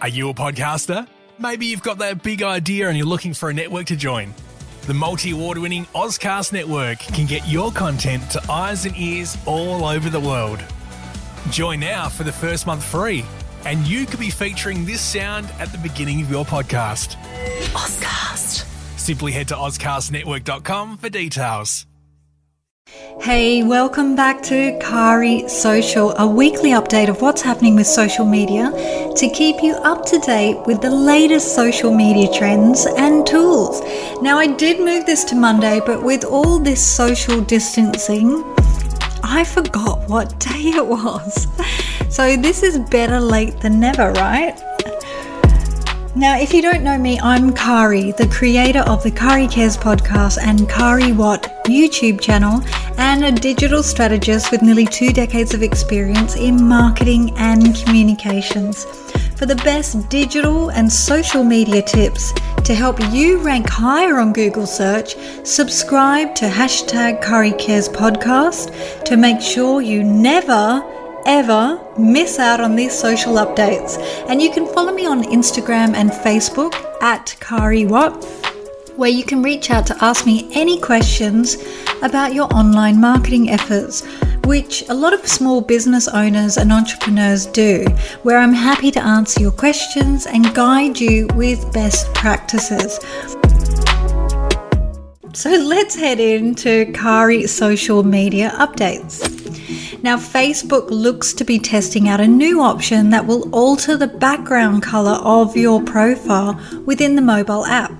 Are you a podcaster? Maybe you've got that big idea and you're looking for a network to join. The multi-award-winning Ozcast Network can get your content to eyes and ears all over the world. Join now for the first month free, and you could be featuring this sound at the beginning of your podcast. Ozcast. Simply head to ozcastnetwork.com for details. Hey, welcome back to CariaSocial, a weekly update of what's happening with social media to keep you up to date with the latest social media trends and tools. Now, I did move this to Monday, but with all this social distancing, I forgot what day it was. So this is better late than never, right? Now, if you don't know me, I'm Kari, the creator of the Kari Cares podcast and Kari What YouTube channel, and a digital strategist with nearly 2 decades of experience in marketing and communications. For the best digital and social media tips to help you rank higher on Google search, subscribe to #Kari Cares podcast to make sure you never ever miss out on these social updates. And you can follow me on Instagram and Facebook at KariWhat, where you can reach out to ask me any questions about your online marketing efforts, which a lot of small business owners and entrepreneurs do, where I'm happy to answer your questions and guide you with best practices. So let's head into Kari social media updates. Now, Facebook looks to be testing out a new option that will alter the background color of your profile within the mobile app,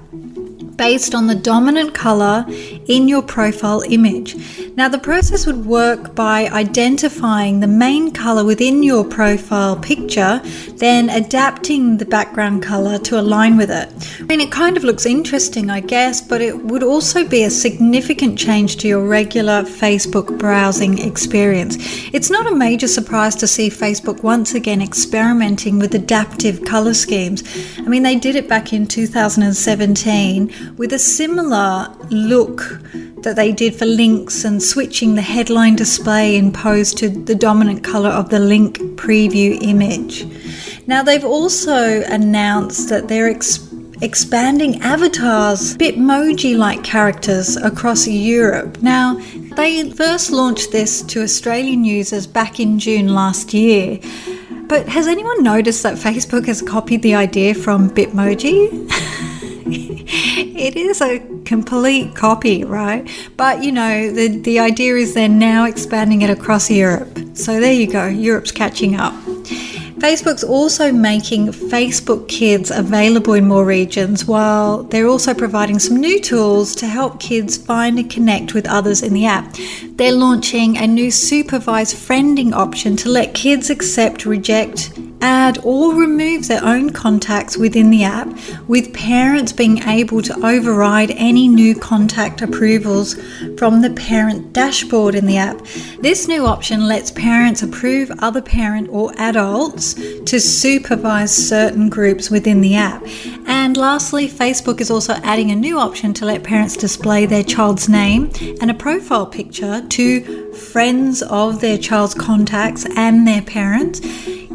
based on the dominant color in your profile image. Now, the process would work by identifying the main color within your profile picture, then adapting the background color to align with it. I mean, it kind of looks interesting, I guess, but it would also be a significant change to your regular Facebook browsing experience. It's not a major surprise to see Facebook once again experimenting with adaptive color schemes. I mean, they did it back in 2017 with a similar look that they did for links and switching the headline display in pose to the dominant color of the link preview image. Now, they've also announced that they're expanding avatars, Bitmoji-like characters across Europe. Now, they first launched this to Australian users back in June last year. But has anyone noticed that Facebook has copied the idea from Bitmoji? It is a complete copy, right? But, you know, the idea is they're now expanding it across Europe. So there you go, Europe's catching up. Facebook's also making Facebook Kids available in more regions, while they're also providing some new tools to help kids find and connect with others in the app. They're launching a new supervised friending option to let kids accept, reject, add or remove their own contacts within the app, with parents being able to override any new contact approvals from the parent dashboard in the app. This new option lets parents approve other parent or adults to supervise certain groups within the app. And lastly, Facebook is also adding a new option to let parents display their child's name and a profile picture to friends of their child's contacts and their parents,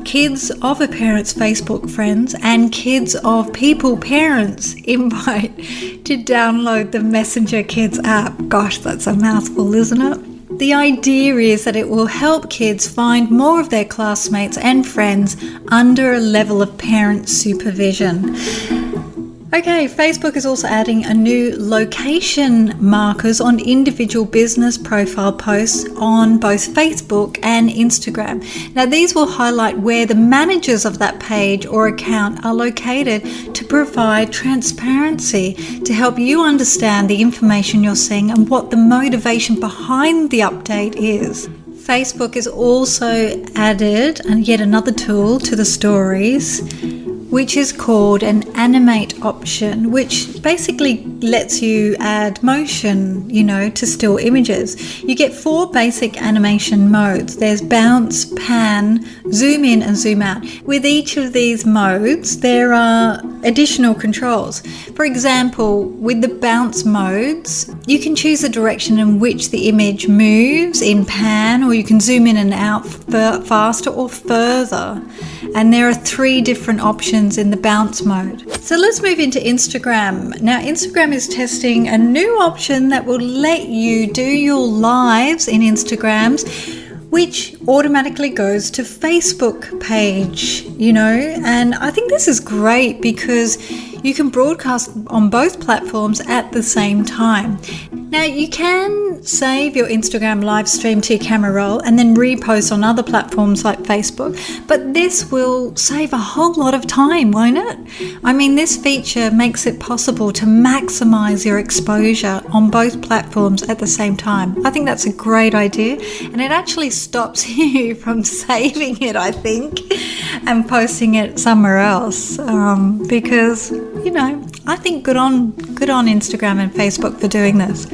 kids of a parent's Facebook friends, and kids of people parents invite to download the Messenger Kids app. Gosh, that's a mouthful, isn't it? The idea is that it will help kids find more of their classmates and friends under a level of parent supervision. Okay, Facebook is also adding a new location markers on individual business profile posts on both Facebook and Instagram. Now, these will highlight where the managers of that page or account are located to provide transparency to help you understand the information you're seeing and what the motivation behind the update is. Facebook has also added yet another tool to the stories, which is called an animate option, which basically lets you add motion, to still images. You get 4 basic animation modes. There's bounce, pan, zoom in and zoom out. With each of these modes, there are additional controls. For example, with the bounce modes, you can choose the direction in which the image moves in pan, or you can zoom in and out faster or further. And there are 3 different options notifications in the bounce mode. So let's move into Instagram. Now, Instagram is testing a new option that will let you do your lives in Instagrams, which automatically goes to Facebook page, and I think this is great because you can broadcast on both platforms at the same time. Now, you can save your Instagram live stream to your camera roll and then repost on other platforms like Facebook, but this will save a whole lot of time, won't it? I mean, this feature makes it possible to maximize your exposure on both platforms at the same time. I think that's a great idea, and it actually stops you from saving it, I think, and posting it somewhere else, because I think good on Instagram and Facebook for doing this.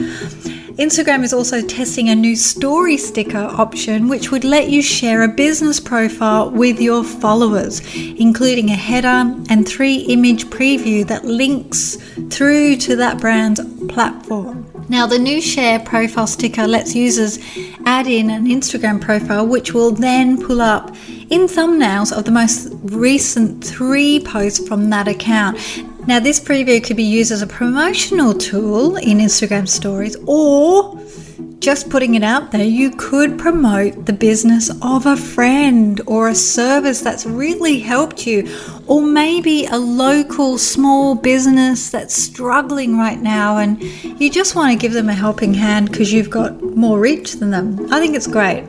Instagram is also testing a new story sticker option, which would let you share a business profile with your followers, including a header and 3-image preview that links through to that brand's platform. Now, the new share profile sticker lets users add in an Instagram profile, which will then pull up in thumbnails of the most recent 3 posts from that account. Now, this preview could be used as a promotional tool in Instagram stories, or just putting it out there, you could promote the business of a friend or a service that's really helped you, or maybe a local small business that's struggling right now and you just want to give them a helping hand because you've got more reach than them. I think it's great.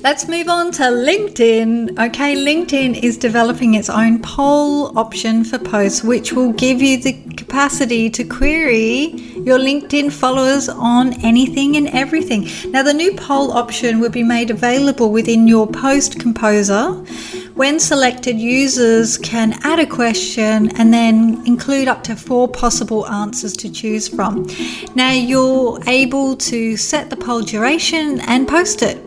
Let's move on to LinkedIn. Okay, LinkedIn is developing its own poll option for posts, which will give you the capacity to query your LinkedIn followers on anything and everything. Now, the new poll option will be made available within your post composer. When selected, users can add a question and then include up to 4 possible answers to choose from. Now, you're able to set the poll duration and post it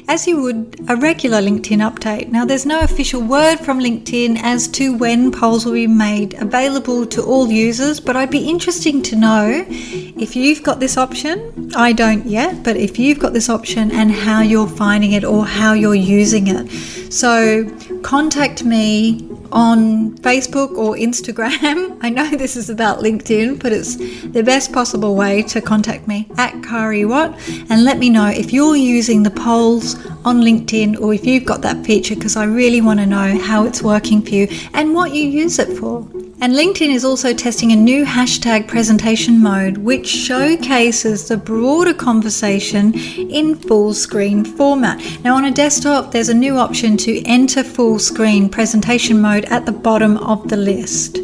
as you would a regular LinkedIn update. Now, there's no official word from LinkedIn as to when polls will be made available to all users, but I'd be interested to know if you've got this option. I don't yet, but if you've got this option and how you're finding it or how you're using it. So contact me on Facebook or Instagram. I know this is about LinkedIn, but it's the best possible way to contact me at CariaSocial, and let me know if you're using the polls on LinkedIn or if you've got that feature, because I really want to know how it's working for you and what you use it for. And LinkedIn is also testing a new hashtag presentation mode, which showcases the broader conversation in full screen format. Now, on a desktop, there's a new option to enter full screen presentation mode at the bottom of the list.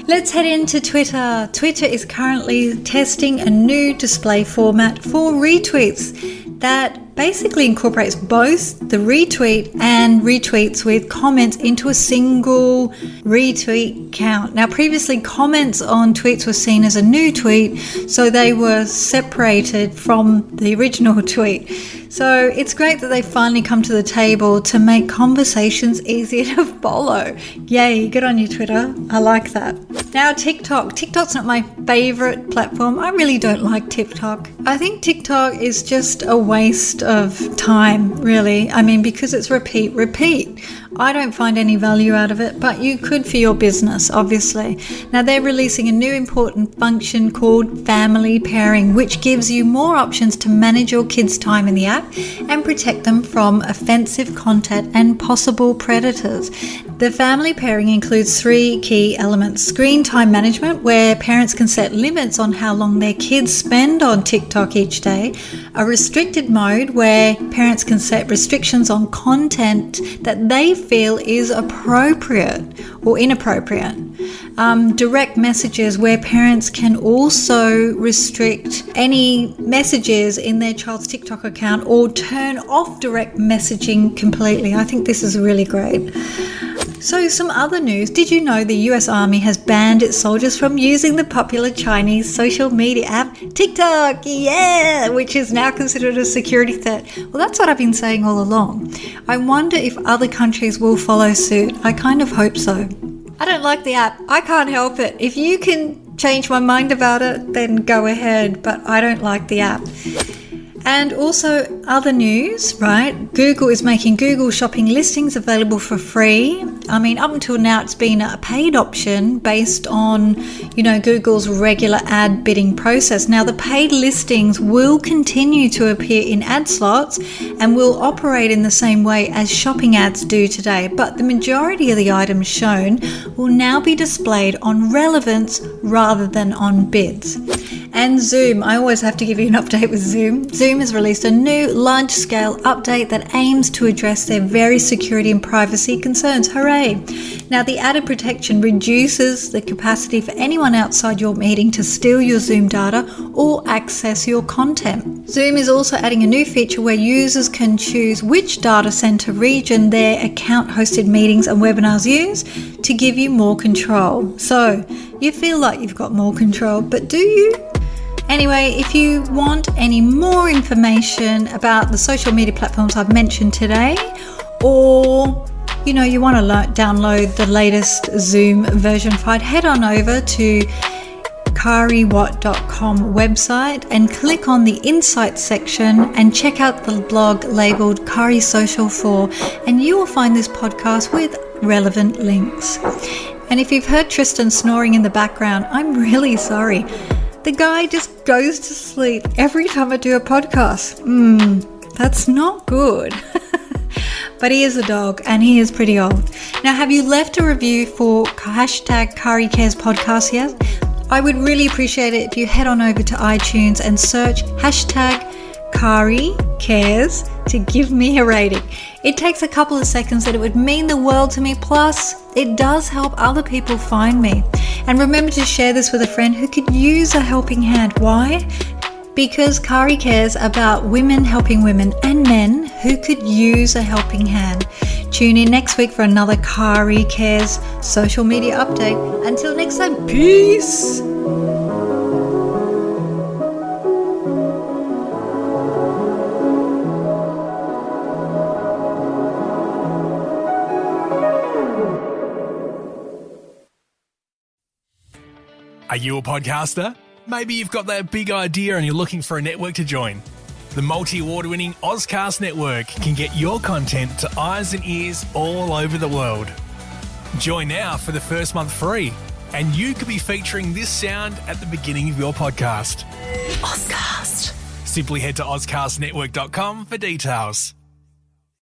Let's head into Twitter. Twitter is currently testing a new display format for retweets that basically incorporates both the retweet and retweets with comments into a single retweet count. Now, previously, comments on tweets were seen as a new tweet, so they were separated from the original tweet. So it's great that they've finally come to the table to make conversations easier to follow. Yay, good on you, Twitter. I like that. Now, TikTok. TikTok's not my favorite platform. I really don't like TikTok. I think TikTok is just a waste of time, really. I mean, because it's repeat. I don't find any value out of it, but you could for your business, obviously. Now, they're releasing a new important function called family pairing, which gives you more options to manage your kids' time in the app and protect them from offensive content and possible predators. The family pairing includes 3 key elements: screen time management, where parents can set limits on how long their kids spend on TikTok each day; a restricted mode, where parents can set restrictions on content that they feel is appropriate or inappropriate; direct messages, where parents can also restrict any messages in their child's TikTok account or turn off direct messaging completely. I think this is really great. So, some other news. Did you know the US Army has banned its soldiers from using the popular Chinese social media app TikTok? Yeah, which is now considered a security threat. Well, that's what I've been saying all along. I wonder if other countries will follow suit. I kind of hope so. I don't like the app. I can't help it. If you can change my mind about it, then go ahead, but I don't like the app. And also other news, right? Google is making Google shopping listings available for free. I mean, up until now, it's been a paid option based on, Google's regular ad bidding process. Now, the paid listings will continue to appear in ad slots and will operate in the same way as shopping ads do today. But the majority of the items shown will now be displayed on relevance rather than on bids. And Zoom, I always have to give you an update with Zoom. Zoom has released a new large-scale update that aims to address their various security and privacy concerns. Hooray! Now, the added protection reduces the capacity for anyone outside your meeting to steal your Zoom data or access your content. Zoom is also adding a new feature where users can choose which data center region their account-hosted meetings and webinars use to give you more control. So, you feel like you've got more control, but do you? Anyway, if you want any more information about the social media platforms I've mentioned today, or you want to download the latest Zoom version 5, head on over to CariaSocial.com website and click on the Insights section and check out the blog labeled CariaSocial 4, and you will find this podcast with relevant links. And if you've heard Tristan snoring in the background, I'm really sorry. The guy just goes to sleep every time I do a podcast. That's not good. But he is a dog and he is pretty old. Now, have you left a review for #CariCares podcast yet? I would really appreciate it if you head on over to iTunes and search #CariCares to give me a rating. It takes a couple of seconds and it would mean the world to me. Plus, it does help other people find me. And remember to share this with a friend who could use a helping hand. Why? Because Cari cares about women helping women and men who could use a helping hand. Tune in next week for another Cari Cares social media update. Until next time, peace! Are you a podcaster? Maybe you've got that big idea and you're looking for a network to join. The multi-award-winning Ozcast network can get your content to eyes and ears all over the world. Join now for the first month free, and you could be featuring this sound at the beginning of your podcast. Ozcast. Simply head to ozcastnetwork.com for details.